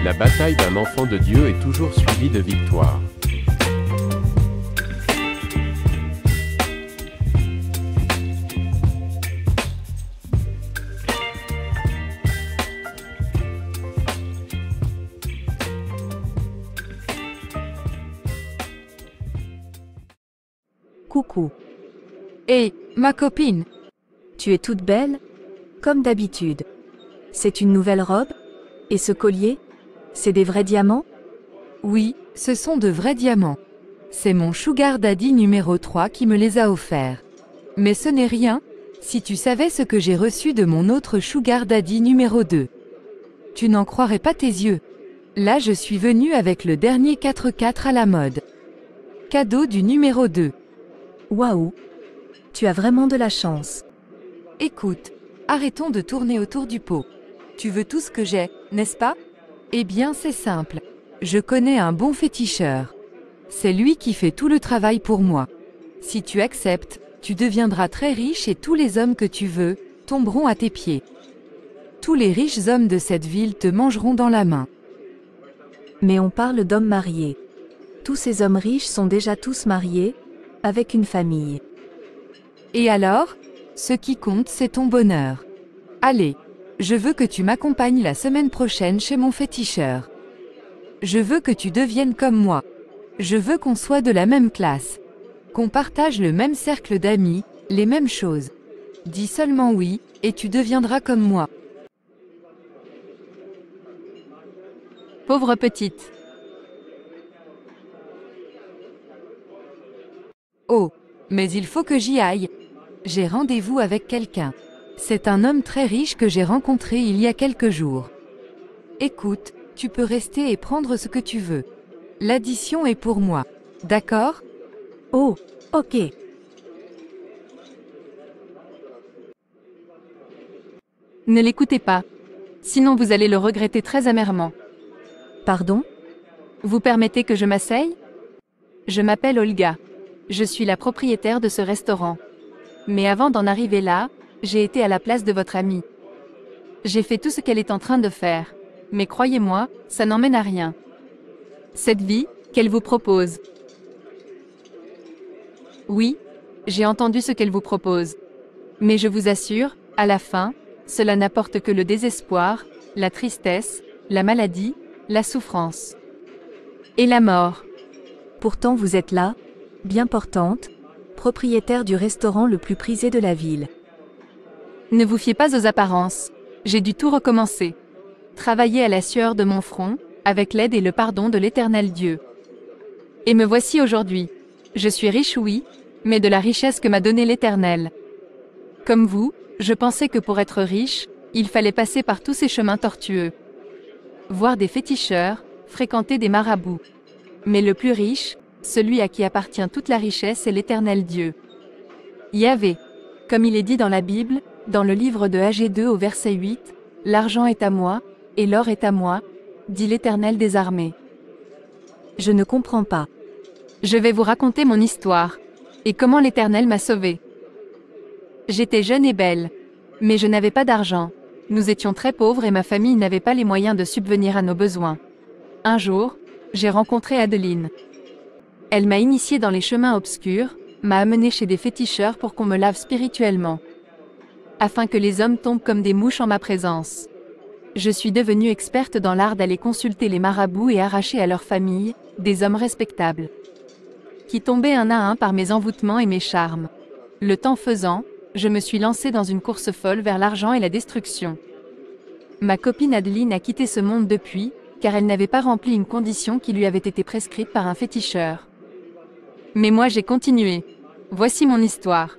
La bataille d'un enfant de Dieu est toujours suivie de victoire. Coucou. Hé, ma copine. Tu es toute belle? Comme d'habitude. C'est une nouvelle robe? Et ce collier? C'est des vrais diamants? Oui, ce sont de vrais diamants. C'est mon Sugar Daddy numéro 3 qui me les a offerts. Mais ce n'est rien, si tu savais ce que j'ai reçu de mon autre Sugar Daddy numéro 2. Tu n'en croirais pas tes yeux. Là je suis venue avec le dernier 4x4 à la mode. Cadeau du numéro 2. Waouh! Tu as vraiment de la chance. Écoute, arrêtons de tourner autour du pot. Tu veux tout ce que j'ai, n'est-ce pas? Eh bien c'est simple. Je connais un bon féticheur. C'est lui qui fait tout le travail pour moi. Si tu acceptes, tu deviendras très riche et tous les hommes que tu veux tomberont à tes pieds. Tous les riches hommes de cette ville te mangeront dans la main. Mais on parle d'hommes mariés. Tous ces hommes riches sont déjà tous mariés, avec une famille. Et alors? Ce qui compte, c'est ton bonheur. Allez, je veux que tu m'accompagnes la semaine prochaine chez mon féticheur. Je veux que tu deviennes comme moi. Je veux qu'on soit de la même classe. Qu'on partage le même cercle d'amis, les mêmes choses. Dis seulement oui, et tu deviendras comme moi. Pauvre petite. Oh, mais il faut que j'y aille. J'ai rendez-vous avec quelqu'un. C'est un homme très riche que j'ai rencontré il y a quelques jours. Écoute, tu peux rester et prendre ce que tu veux. L'addition est pour moi. D'accord? Oh, ok. Ne l'écoutez pas. Sinon vous allez le regretter très amèrement. Pardon? Vous permettez que je m'asseye? Je m'appelle Olga. Je suis la propriétaire de ce restaurant. Mais avant d'en arriver là, j'ai été à la place de votre amie. J'ai fait tout ce qu'elle est en train de faire. Mais croyez-moi, ça n'emmène à rien. Cette vie, qu'elle vous propose. Oui, j'ai entendu ce qu'elle vous propose. Mais je vous assure, à la fin, cela n'apporte que le désespoir, la tristesse, la maladie, la souffrance. Et la mort. Pourtant vous êtes là, bien portante, propriétaire du restaurant le plus prisé de la ville. Ne vous fiez pas aux apparences. J'ai dû tout recommencer. Travailler à la sueur de mon front, avec l'aide et le pardon de l'Éternel Dieu. Et me voici aujourd'hui. Je suis riche, oui, mais de la richesse que m'a donnée l'Éternel. Comme vous, je pensais que pour être riche, il fallait passer par tous ces chemins tortueux. Voir des féticheurs, fréquenter des marabouts. Mais le plus riche, celui à qui appartient toute la richesse, est l'Éternel Dieu. Yahvé. Comme il est dit dans la Bible, dans le livre de Agé 2 au verset 8, « L'argent est à moi, et l'or est à moi, dit l'Éternel des armées. » Je ne comprends pas. Je vais vous raconter mon histoire, et comment l'Éternel m'a sauvée. J'étais jeune et belle, mais je n'avais pas d'argent. Nous étions très pauvres et ma famille n'avait pas les moyens de subvenir à nos besoins. Un jour, j'ai rencontré Adeline. Elle m'a initiée dans les chemins obscurs, m'a amenée chez des féticheurs pour qu'on me lave spirituellement. Afin que les hommes tombent comme des mouches en ma présence. Je suis devenue experte dans l'art d'aller consulter les marabouts et arracher à leur famille, des hommes respectables. Qui tombaient un à un par mes envoûtements et mes charmes. Le temps faisant, je me suis lancée dans une course folle vers l'argent et la destruction. Ma copine Adeline a quitté ce monde depuis, car elle n'avait pas rempli une condition qui lui avait été prescrite par un féticheur. Mais moi j'ai continué. Voici mon histoire.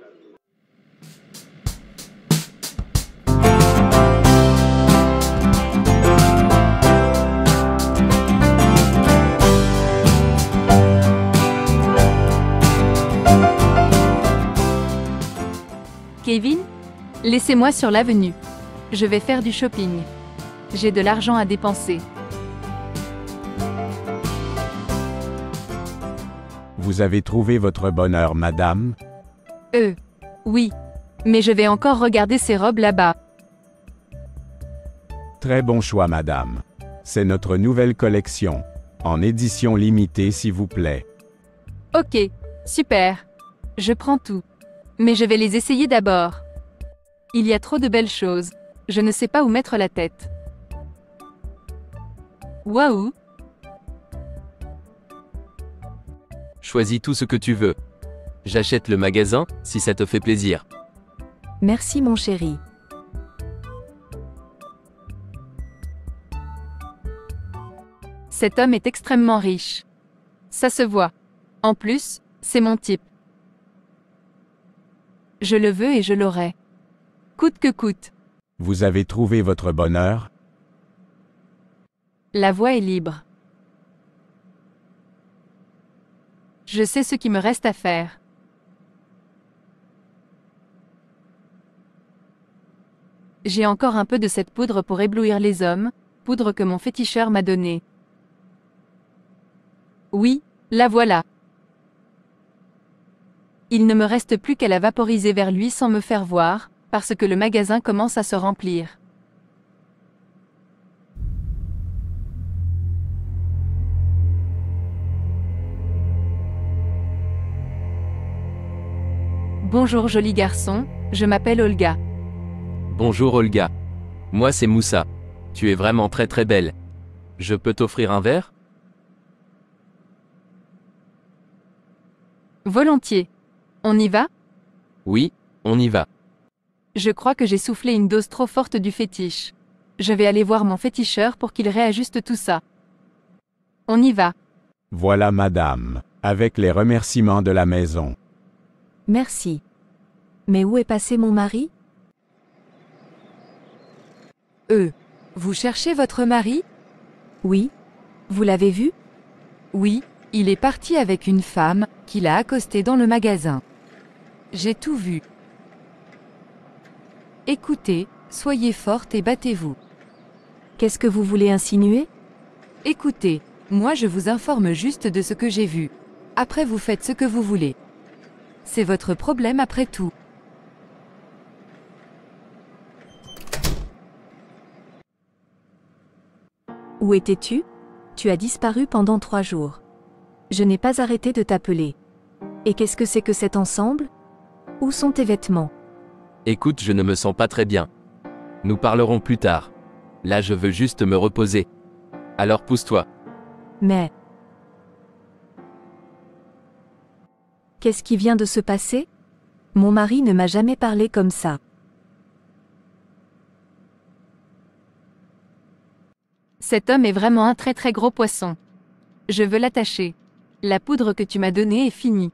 Kevin, laissez-moi sur l'avenue. Je vais faire du shopping. J'ai de l'argent à dépenser. Vous avez trouvé votre bonheur, madame? Oui. Mais je vais encore regarder ces robes là-bas. Très bon choix, madame. C'est notre nouvelle collection. En édition limitée s'il vous plaît. Ok, super. Je prends tout. Mais je vais les essayer d'abord. Il y a trop de belles choses. Je ne sais pas où mettre la tête. Waouh! Choisis tout ce que tu veux. J'achète le magasin, si ça te fait plaisir. Merci mon chéri. Cet homme est extrêmement riche. Ça se voit. En plus, c'est mon type. Je le veux et je l'aurai. Coûte que coûte. Vous avez trouvé votre bonheur? La voie est libre. Je sais ce qui me reste à faire. J'ai encore un peu de cette poudre pour éblouir les hommes, poudre que mon féticheur m'a donnée. Oui, la voilà. Il ne me reste plus qu'à la vaporiser vers lui sans me faire voir, parce que le magasin commence à se remplir. Bonjour joli garçon, je m'appelle Olga. Bonjour Olga. Moi c'est Moussa. Tu es vraiment très très belle. Je peux t'offrir un verre? Volontiers. On y va? Oui, on y va. Je crois que j'ai soufflé une dose trop forte du fétiche. Je vais aller voir mon féticheur pour qu'il réajuste tout ça. On y va. Voilà madame, avec les remerciements de la maison. Merci. Mais où est passé mon mari? Vous cherchez votre mari? Oui. Vous l'avez vu? Oui, il est parti avec une femme, qu'il a accostée dans le magasin. J'ai tout vu. Écoutez, soyez forte et battez-vous. Qu'est-ce que vous voulez insinuer? Écoutez, moi je vous informe juste de ce que j'ai vu. Après vous faites ce que vous voulez. C'est votre problème après tout. Où étais-tu? Tu as disparu pendant 3 jours. Je n'ai pas arrêté de t'appeler. Et qu'est-ce que c'est que cet ensemble? Où sont tes vêtements? Écoute, je ne me sens pas très bien. Nous parlerons plus tard. Là je veux juste me reposer. Alors pousse-toi. Mais... Qu'est-ce qui vient de se passer? Mon mari ne m'a jamais parlé comme ça. Cet homme est vraiment un très très gros poisson. Je veux l'attacher. La poudre que tu m'as donnée est finie.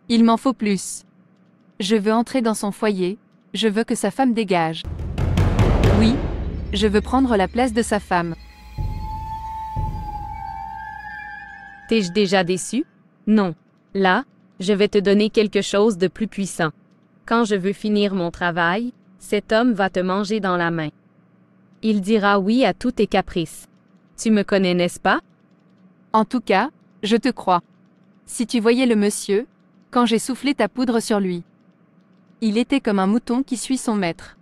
Il m'en faut plus. Je veux entrer dans son foyer, je veux que sa femme dégage. Oui, je veux prendre la place de sa femme. T'es-je déjà déçu? Non. Là, je vais te donner quelque chose de plus puissant. Quand je veux finir mon travail, cet homme va te manger dans la main. Il dira oui à tous tes caprices. Tu me connais, n'est-ce pas? En tout cas, je te crois. Si tu voyais le monsieur, quand j'ai soufflé ta poudre sur lui. Il était comme un mouton qui suit son maître.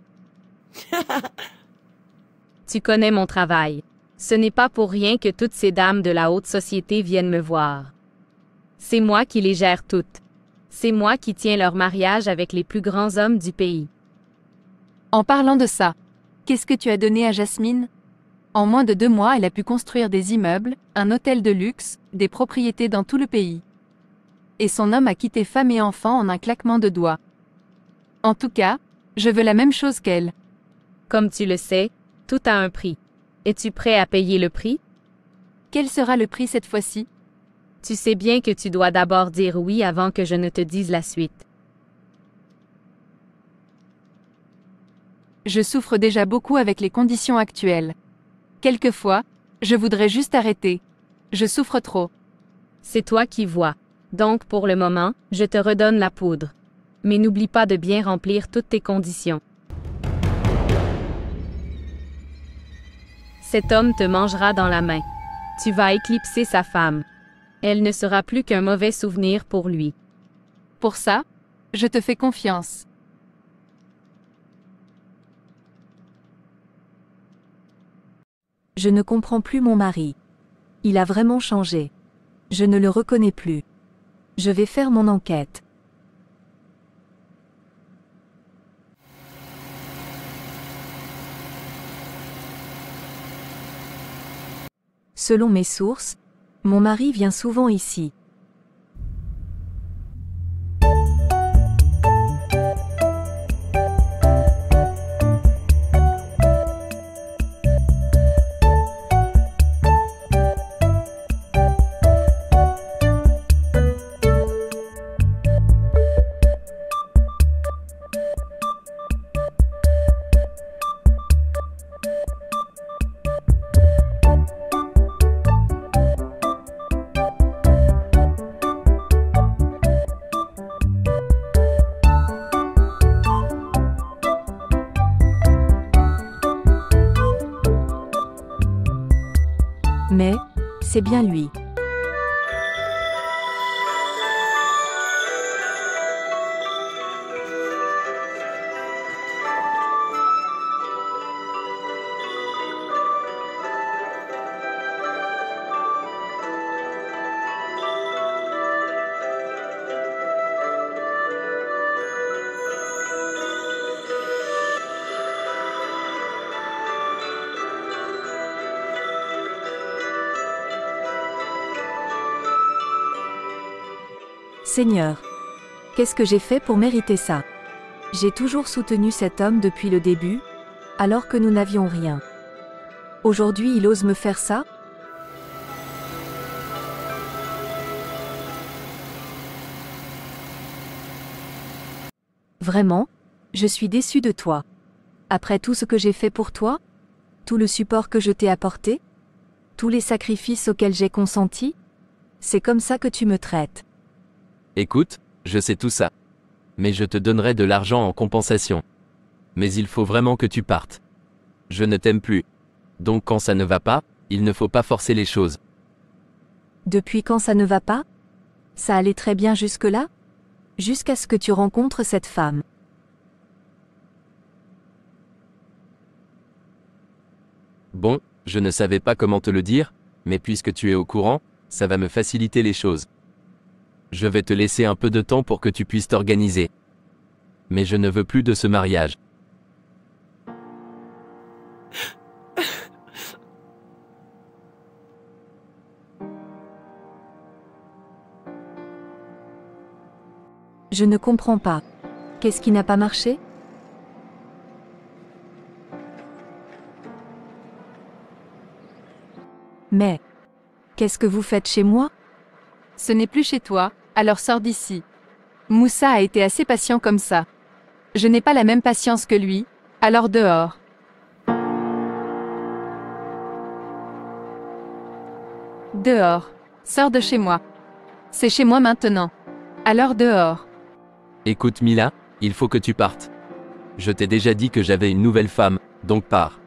Tu connais mon travail. Ce n'est pas pour rien que toutes ces dames de la haute société viennent me voir. C'est moi qui les gère toutes. C'est moi qui tiens leur mariage avec les plus grands hommes du pays. En parlant de ça, qu'est-ce que tu as donné à Jasmine? En moins de 2 mois, elle a pu construire des immeubles, un hôtel de luxe, des propriétés dans tout le pays. Et son homme a quitté femme et enfants en un claquement de doigts. En tout cas, je veux la même chose qu'elle. Comme tu le sais, tout a un prix. Es-tu prêt à payer le prix? Quel sera le prix cette fois-ci? Tu sais bien que tu dois d'abord dire oui avant que je ne te dise la suite. Je souffre déjà beaucoup avec les conditions actuelles. Quelquefois, je voudrais juste arrêter. Je souffre trop. C'est toi qui vois. Donc pour le moment, je te redonne la poudre. Mais n'oublie pas de bien remplir toutes tes conditions. Cet homme te mangera dans la main. Tu vas éclipser sa femme. Elle ne sera plus qu'un mauvais souvenir pour lui. Pour ça, je te fais confiance. Je ne comprends plus mon mari. Il a vraiment changé. Je ne le reconnais plus. Je vais faire mon enquête. Selon mes sources, mon mari vient souvent ici. Mais, c'est bien lui. Seigneur, qu'est-ce que j'ai fait pour mériter ça? J'ai toujours soutenu cet homme depuis le début, alors que nous n'avions rien. Aujourd'hui il ose me faire ça? Vraiment, je suis déçue de toi. Après tout ce que j'ai fait pour toi, tout le support que je t'ai apporté, tous les sacrifices auxquels j'ai consenti, c'est comme ça que tu me traites. Écoute, je sais tout ça. Mais je te donnerai de l'argent en compensation. Mais il faut vraiment que tu partes. Je ne t'aime plus. Donc quand ça ne va pas, il ne faut pas forcer les choses. Depuis quand ça ne va pas? Ça allait très bien jusque-là? Jusqu'à ce que tu rencontres cette femme. Bon, je ne savais pas comment te le dire, mais puisque tu es au courant, ça va me faciliter les choses. Je vais te laisser un peu de temps pour que tu puisses t'organiser. Mais je ne veux plus de ce mariage. Je ne comprends pas. Qu'est-ce qui n'a pas marché? Mais, qu'est-ce que vous faites chez moi? Ce n'est plus chez toi, alors sors d'ici. Moussa a été assez patient comme ça. Je n'ai pas la même patience que lui, alors dehors. Dehors. Sors de chez moi. C'est chez moi maintenant. Alors dehors. Écoute Mila, il faut que tu partes. Je t'ai déjà dit que j'avais une nouvelle femme, donc pars.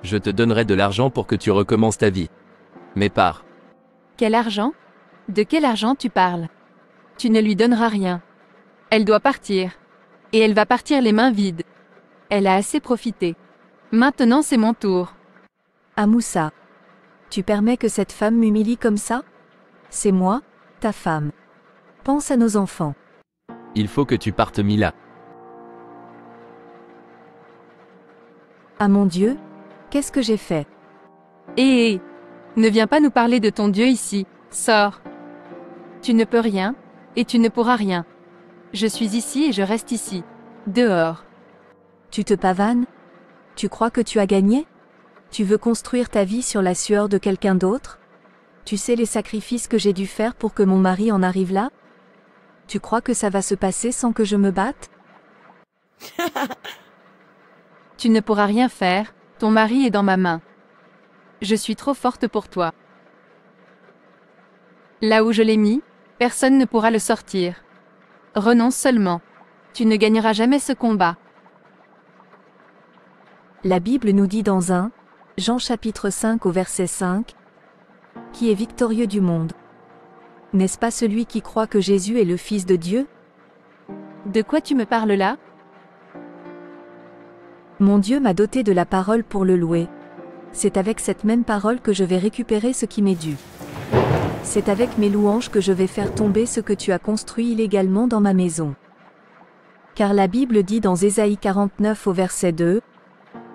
Je te donnerai de l'argent pour que tu recommences ta vie. Mais pars. Quel argent? De quel argent tu parles? Tu ne lui donneras rien. Elle doit partir. Et elle va partir les mains vides. Elle a assez profité. Maintenant c'est mon tour. Ah Moussa, tu permets que cette femme m'humilie comme ça? C'est moi, ta femme. Pense à nos enfants. Il faut que tu partes Mila. Ah mon Dieu, qu'est-ce que j'ai fait? Hé, ne viens pas nous parler de ton Dieu ici, sors. Tu ne peux rien, et tu ne pourras rien. Je suis ici et je reste ici. Dehors. Tu te pavanes? Tu crois que tu as gagné? Tu veux construire ta vie sur la sueur de quelqu'un d'autre? Tu sais les sacrifices que j'ai dû faire pour que mon mari en arrive là? Tu crois que ça va se passer sans que je me batte? Tu ne pourras rien faire, ton mari est dans ma main. Je suis trop forte pour toi. Là où je l'ai mis, personne ne pourra le sortir. Renonce seulement. Tu ne gagneras jamais ce combat. La Bible nous dit dans 1 Jean chapitre 5 au verset 5, qui est victorieux du monde. N'est-ce pas celui qui croit que Jésus est le Fils de Dieu? De quoi tu me parles là? Mon Dieu m'a doté de la parole pour le louer. C'est avec cette même parole que je vais récupérer ce qui m'est dû. C'est avec mes louanges que je vais faire tomber ce que tu as construit illégalement dans ma maison. Car la Bible dit dans Ésaïe 49 au verset 2,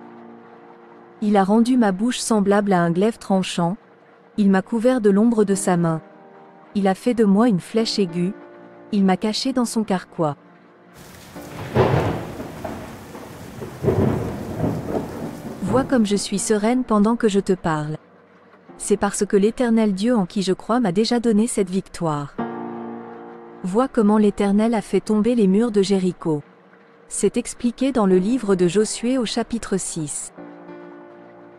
« Il a rendu ma bouche semblable à un glaive tranchant, il m'a couvert de l'ombre de sa main. Il a fait de moi une flèche aiguë, il m'a caché dans son carquois. » Vois comme je suis sereine pendant que je te parle. C'est parce que l'Éternel Dieu en qui je crois m'a déjà donné cette victoire. Vois comment l'Éternel a fait tomber les murs de Jéricho. C'est expliqué dans le livre de Josué au chapitre 6.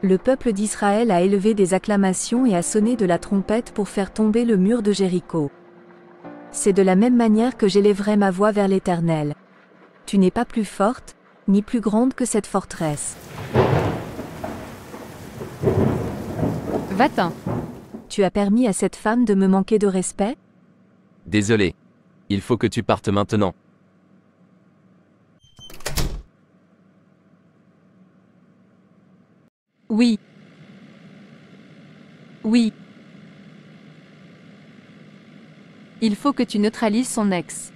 Le peuple d'Israël a élevé des acclamations et a sonné de la trompette pour faire tomber le mur de Jéricho. C'est de la même manière que j'élèverai ma voix vers l'Éternel. Tu n'es pas plus forte, ni plus grande que cette forteresse. Va-t'en. Tu as permis à cette femme de me manquer de respect? Désolé. Il faut que tu partes maintenant. Oui. Oui. Il faut que tu neutralises son ex.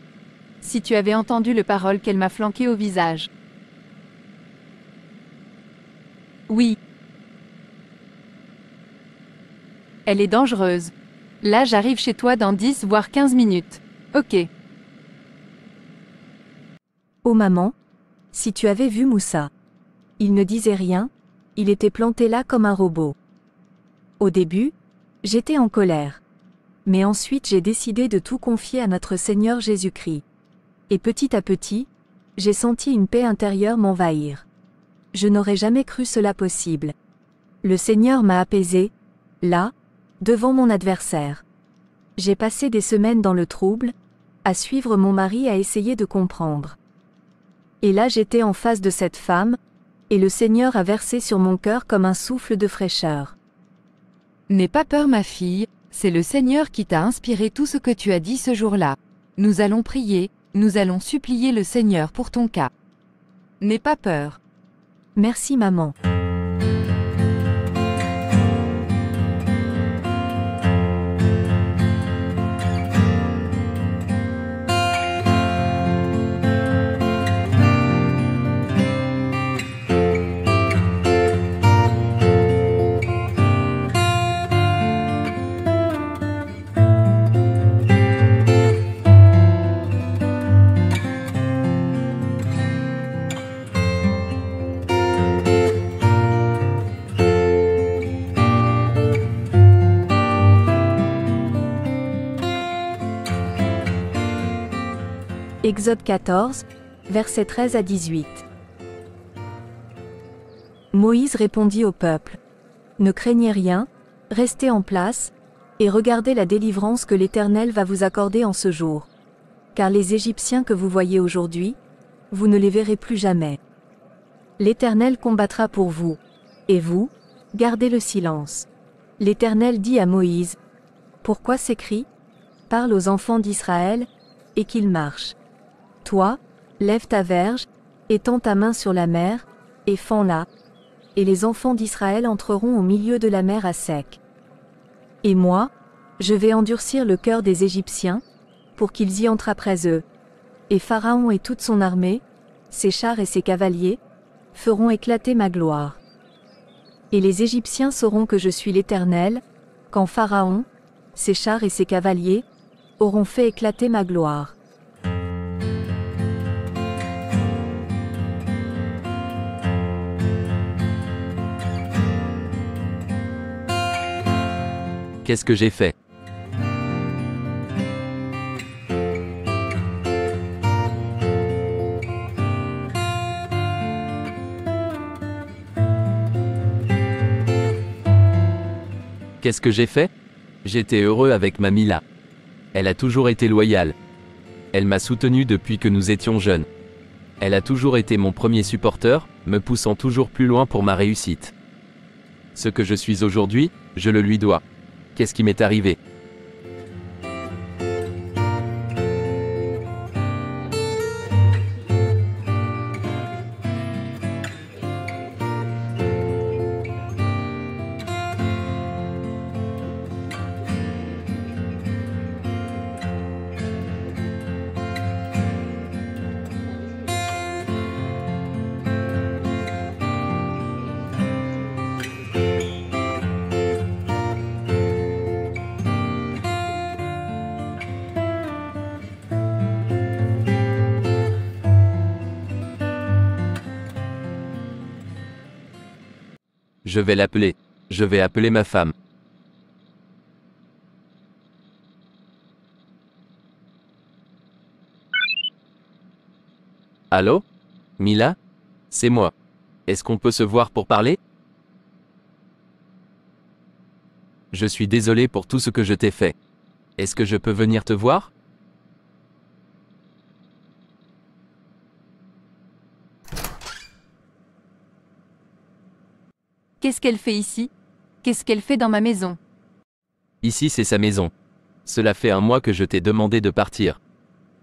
Si tu avais entendu le parole qu'elle m'a flanqué au visage. Oui. Elle est dangereuse. Là, j'arrive chez toi dans 10 voire 15 minutes. Ok. Oh maman, si tu avais vu Moussa. Il ne disait rien, il était planté là comme un robot. Au début, j'étais en colère. Mais ensuite j'ai décidé de tout confier à notre Seigneur Jésus-Christ. Et petit à petit, j'ai senti une paix intérieure m'envahir. Je n'aurais jamais cru cela possible. Le Seigneur m'a apaisé, là, devant mon adversaire. J'ai passé des semaines dans le trouble, à suivre mon mari à essayer de comprendre. Et là j'étais en face de cette femme, et le Seigneur a versé sur mon cœur comme un souffle de fraîcheur. N'aie pas peur ma fille, c'est le Seigneur qui t'a inspiré tout ce que tu as dit ce jour-là. Nous allons prier, nous allons supplier le Seigneur pour ton cas. N'aie pas peur. Merci maman. Exode 14, versets 13 à 18. Moïse répondit au peuple. Ne craignez rien, restez en place, et regardez la délivrance que l'Éternel va vous accorder en ce jour. Car les Égyptiens que vous voyez aujourd'hui, vous ne les verrez plus jamais. L'Éternel combattra pour vous, et vous, gardez le silence. L'Éternel dit à Moïse, pourquoi ces cris? Parle aux enfants d'Israël, et qu'ils marchent. Toi, lève ta verge, étends ta main sur la mer, et fends-la, et les enfants d'Israël entreront au milieu de la mer à sec. Et moi, je vais endurcir le cœur des Égyptiens, pour qu'ils y entrent après eux. Et Pharaon et toute son armée, ses chars et ses cavaliers, feront éclater ma gloire. Et les Égyptiens sauront que je suis l'Éternel, quand Pharaon, ses chars et ses cavaliers, auront fait éclater ma gloire. Qu'est-ce que j'ai fait? Qu'est-ce que j'ai fait? J'étais heureux avec ma Mila. Elle a toujours été loyale. Elle m'a soutenu depuis que nous étions jeunes. Elle a toujours été mon premier supporteur, me poussant toujours plus loin pour ma réussite. Ce que je suis aujourd'hui, je le lui dois. Qu'est-ce qui m'est arrivé? Je vais l'appeler. Je vais appeler ma femme. Allô? Mila? C'est moi. Est-ce qu'on peut se voir pour parler? Je suis désolé pour tout ce que je t'ai fait. Est-ce que je peux venir te voir? Qu'est-ce qu'elle fait ici? Qu'est-ce qu'elle fait dans ma maison? Ici c'est sa maison. Cela fait un mois que je t'ai demandé de partir.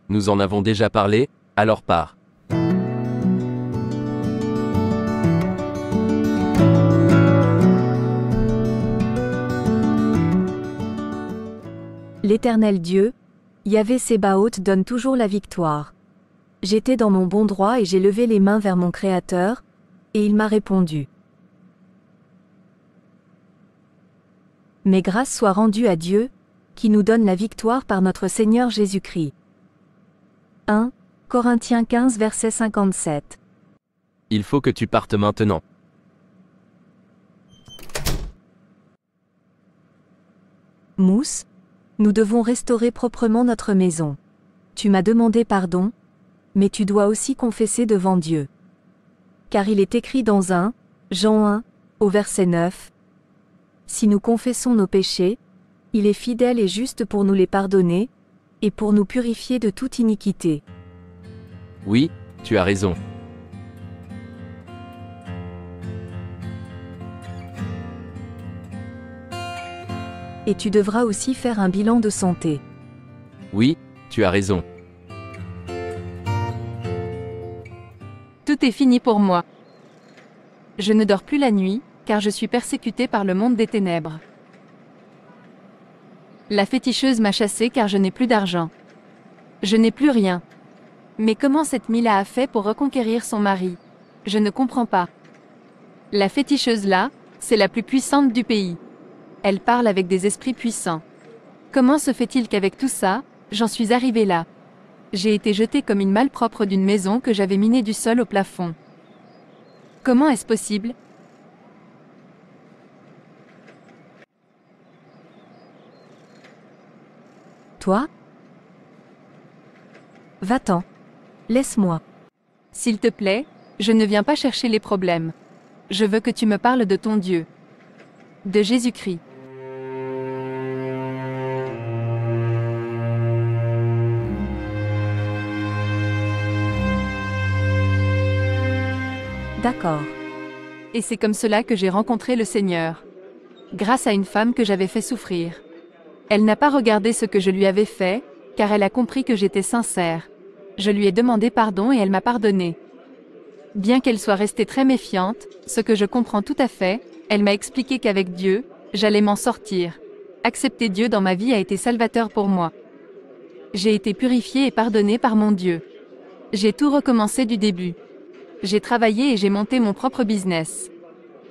Nous en avons déjà parlé, alors pars. L'Éternel Dieu, Yahvé Sébaoth donne toujours la victoire. J'étais dans mon bon droit et j'ai levé les mains vers mon Créateur, et il m'a répondu. Mais grâce soit rendue à Dieu, qui nous donne la victoire par notre Seigneur Jésus-Christ. 1 Corinthiens 15 verset 57. Il faut que tu partes maintenant. Mousse, nous devons restaurer proprement notre maison. Tu m'as demandé pardon, mais tu dois aussi confesser devant Dieu. Car il est écrit dans 1 Jean 1, au verset 9. Si nous confessons nos péchés, il est fidèle et juste pour nous les pardonner, et pour nous purifier de toute iniquité. Oui, tu as raison. Et tu devras aussi faire un bilan de santé. Oui, tu as raison. Tout est fini pour moi. Je ne dors plus la nuit, car je suis persécutée par le monde des ténèbres. La féticheuse m'a chassée car je n'ai plus d'argent. Je n'ai plus rien. Mais comment cette Mila a fait pour reconquérir son mari? Je ne comprends pas. La féticheuse là, c'est la plus puissante du pays. Elle parle avec des esprits puissants. Comment se fait-il qu'avec tout ça, j'en suis arrivée là? J'ai été jetée comme une malpropre d'une maison que j'avais minée du sol au plafond. Comment est-ce possible? Toi? Va-t'en. Laisse-moi. S'il te plaît, je ne viens pas chercher les problèmes. Je veux que tu me parles de ton Dieu. De Jésus-Christ. D'accord. Et c'est comme cela que j'ai rencontré le Seigneur. Grâce à une femme que j'avais fait souffrir. Elle n'a pas regardé ce que je lui avais fait, car elle a compris que j'étais sincère. Je lui ai demandé pardon et elle m'a pardonné. Bien qu'elle soit restée très méfiante, ce que je comprends tout à fait, elle m'a expliqué qu'avec Dieu, j'allais m'en sortir. Accepter Dieu dans ma vie a été salvateur pour moi. J'ai été purifiée et pardonnée par mon Dieu. J'ai tout recommencé du début. J'ai travaillé et j'ai monté mon propre business.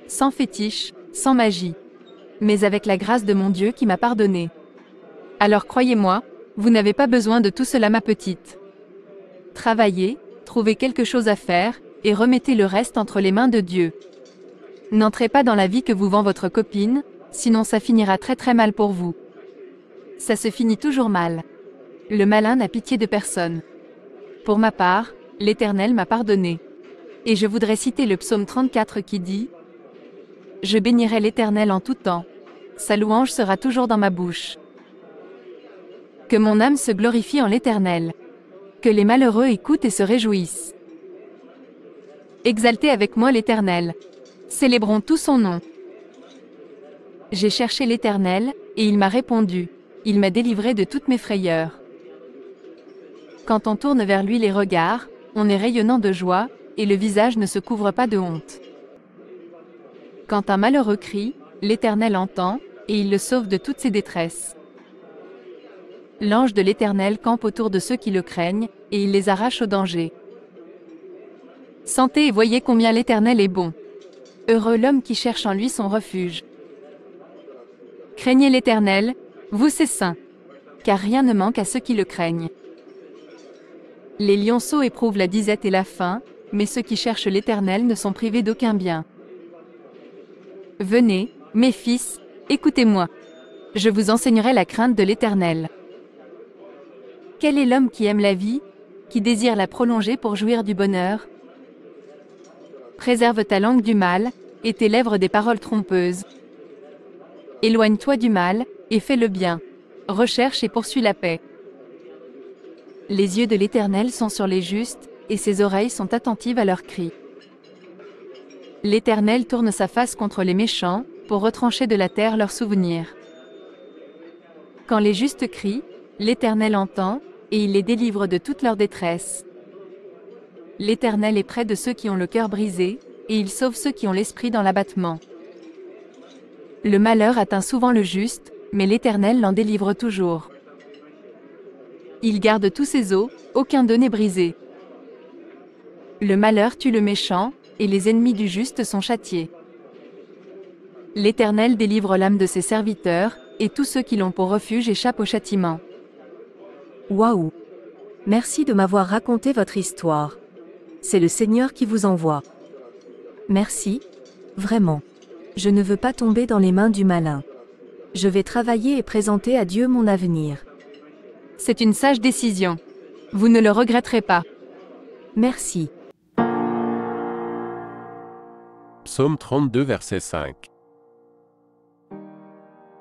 Sans fétiche, sans magie. Mais avec la grâce de mon Dieu qui m'a pardonné. Alors croyez-moi, vous n'avez pas besoin de tout cela ma petite. Travaillez, trouvez quelque chose à faire, et remettez le reste entre les mains de Dieu. N'entrez pas dans la vie que vous vend votre copine, sinon ça finira très très mal pour vous. Ça se finit toujours mal. Le malin n'a pitié de personne. Pour ma part, l'Éternel m'a pardonné. Et je voudrais citer le psaume 34 qui dit « Je bénirai l'Éternel en tout temps. Sa louange sera toujours dans ma bouche. » Que mon âme se glorifie en l'Éternel. Que les malheureux écoutent et se réjouissent. Exaltez avec moi l'Éternel. Célébrons tout son nom. J'ai cherché l'Éternel, et il m'a répondu. Il m'a délivré de toutes mes frayeurs. Quand on tourne vers lui les regards, on est rayonnant de joie, et le visage ne se couvre pas de honte. Quand un malheureux crie, l'Éternel entend, et il le sauve de toutes ses détresses. L'ange de l'Éternel campe autour de ceux qui le craignent, et il les arrache au danger. Sentez et voyez combien l'Éternel est bon. Heureux l'homme qui cherche en lui son refuge. Craignez l'Éternel, vous ses saints, car rien ne manque à ceux qui le craignent. Les lionceaux éprouvent la disette et la faim, mais ceux qui cherchent l'Éternel ne sont privés d'aucun bien. Venez, mes fils, écoutez-moi. Je vous enseignerai la crainte de l'Éternel. Quel est l'homme qui aime la vie, qui désire la prolonger pour jouir du bonheur? Préserve ta langue du mal, et tes lèvres des paroles trompeuses. Éloigne-toi du mal, et fais le bien. Recherche et poursuis la paix. Les yeux de l'Éternel sont sur les justes, et ses oreilles sont attentives à leurs cris. L'Éternel tourne sa face contre les méchants, pour retrancher de la terre leurs souvenirs. Quand les justes crient, l'Éternel entend, et il les délivre de toute leur détresse. L'Éternel est près de ceux qui ont le cœur brisé, et il sauve ceux qui ont l'esprit dans l'abattement. Le malheur atteint souvent le juste, mais l'Éternel l'en délivre toujours. Il garde tous ses os, aucun d'eux n'est brisé. Le malheur tue le méchant, et les ennemis du juste sont châtiés. L'Éternel délivre l'âme de ses serviteurs, et tous ceux qui l'ont pour refuge échappent au châtiment. Waouh! Merci de m'avoir raconté votre histoire. C'est le Seigneur qui vous envoie. Merci, vraiment. Je ne veux pas tomber dans les mains du malin. Je vais travailler et présenter à Dieu mon avenir. C'est une sage décision. Vous ne le regretterez pas. Merci. Psaume 32 verset 5.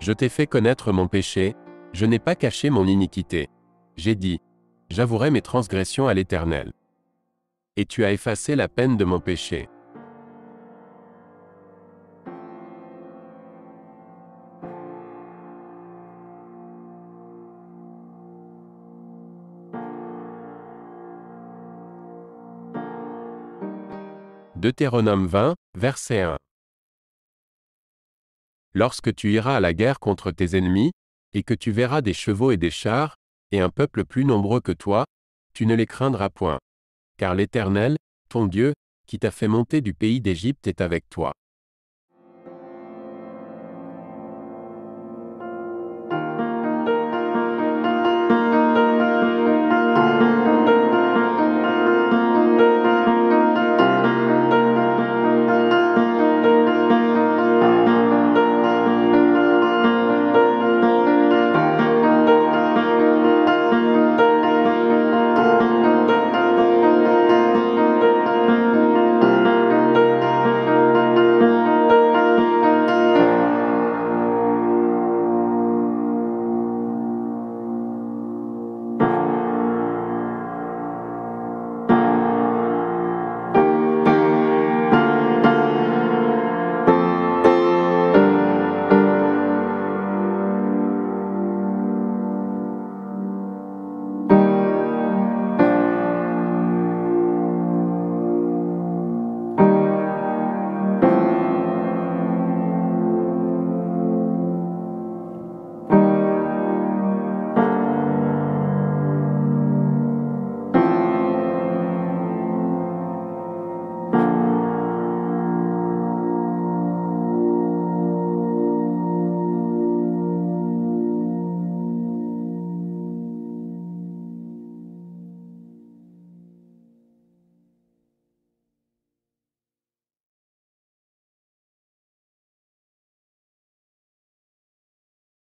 Je t'ai fait connaître mon péché, je n'ai pas caché mon iniquité. J'ai dit, j'avouerai mes transgressions à l'Éternel. Et tu as effacé la peine de mon péché. Deutéronome 20, verset 1. Lorsque tu iras à la guerre contre tes ennemis, et que tu verras des chevaux et des chars, et un peuple plus nombreux que toi, tu ne les craindras point. Car l'Éternel, ton Dieu, qui t'a fait monter du pays d'Égypte est avec toi.